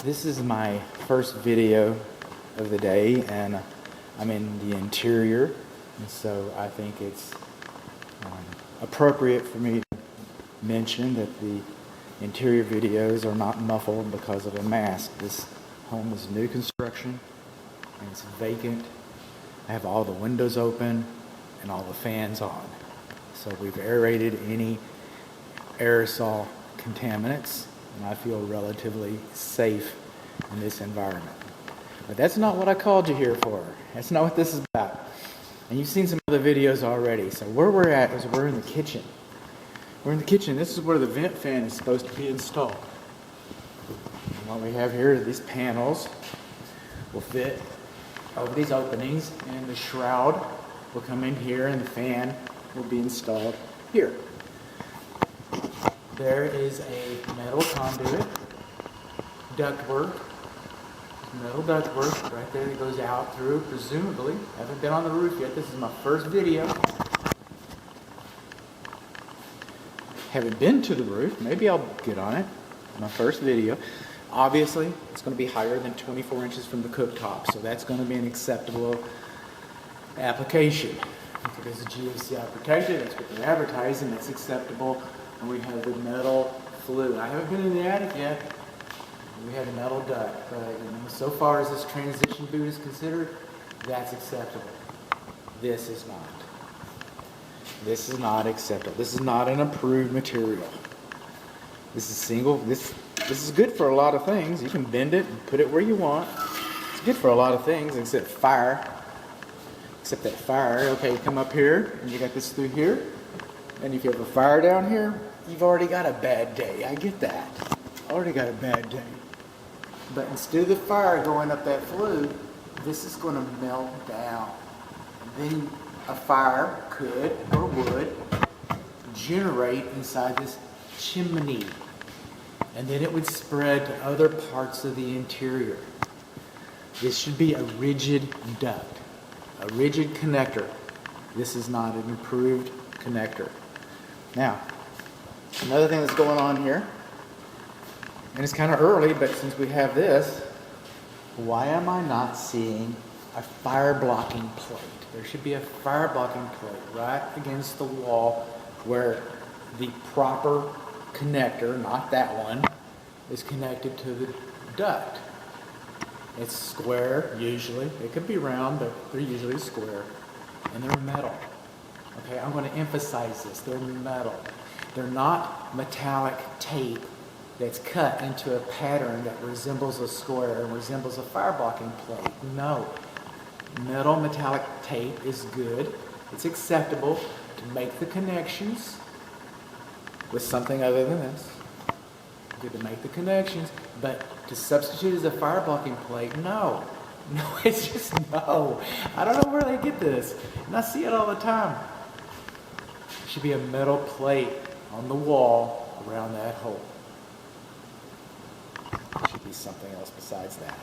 This is my first video of the day, and I'm in the interior, and so I think it's appropriate for me to mention that the interior videos are not muffled because of a mask. This home is new construction, and it's vacant. I have all the windows open and all the fans on. So we've aerated any aerosol contaminants, and I feel relatively safe in this environment. But that's not what I called you here for. That's not what this is about. And you've seen some other videos already. So where we're at is we're in the kitchen. We're in the kitchen. This is where the vent fan is supposed to be installed. And what we have here is these panels will fit over these openings, and the shroud will come in here, and the fan will be installed here. There is a metal conduit, ductwork, metal ductwork right there that goes out through, presumably. I haven't been on the roof yet. This is my first video. Haven't been to the roof. Maybe I'll get on it. My first video. Obviously, it's going to be higher than 24 inches from the cooktop, so that's going to be an acceptable application. If it is a GFCI protected, that's what they're advertising, that's acceptable. And we have the metal flue. I haven't been in the attic yet. We have a metal duct, but so far as this transition boot is considered, that's acceptable. This is not. This is not acceptable. This is not an approved material. This is single. This is good for a lot of things. You can bend it and put it where you want. It's good for a lot of things, except fire. Except that fire. Okay, you come up here and you got this through here, and if you have a fire down here, you've already got a bad day. I get that. Already got a bad day. But instead of the fire going up that flue, this is going to melt down. And then a fire could or would generate inside this chimney. And then it would spread to other parts of the interior. This should be a rigid duct, a rigid connector. This is not an approved connector. Now, another thing that's going on here, and it's kind of early, but since we have this, why am I not seeing a fire blocking plate? There should be a fire blocking plate right against the wall where the proper connector, not that one, is connected to the duct. It's square usually. It could be round, but they're usually square. And they're metal. Okay, I'm going to emphasize this. They're metal. They're not metallic tape that's cut into a pattern that resembles a square and resembles a fire blocking plate. No. Metal metallic tape is good. It's acceptable to make the connections with something other than this. Good to make the connections, but to substitute as a fire blocking plate, no. No, it's just no. I don't know where they get this. And I see it all the time. There should be a metal plate on the wall around that hole. There should be something else besides that.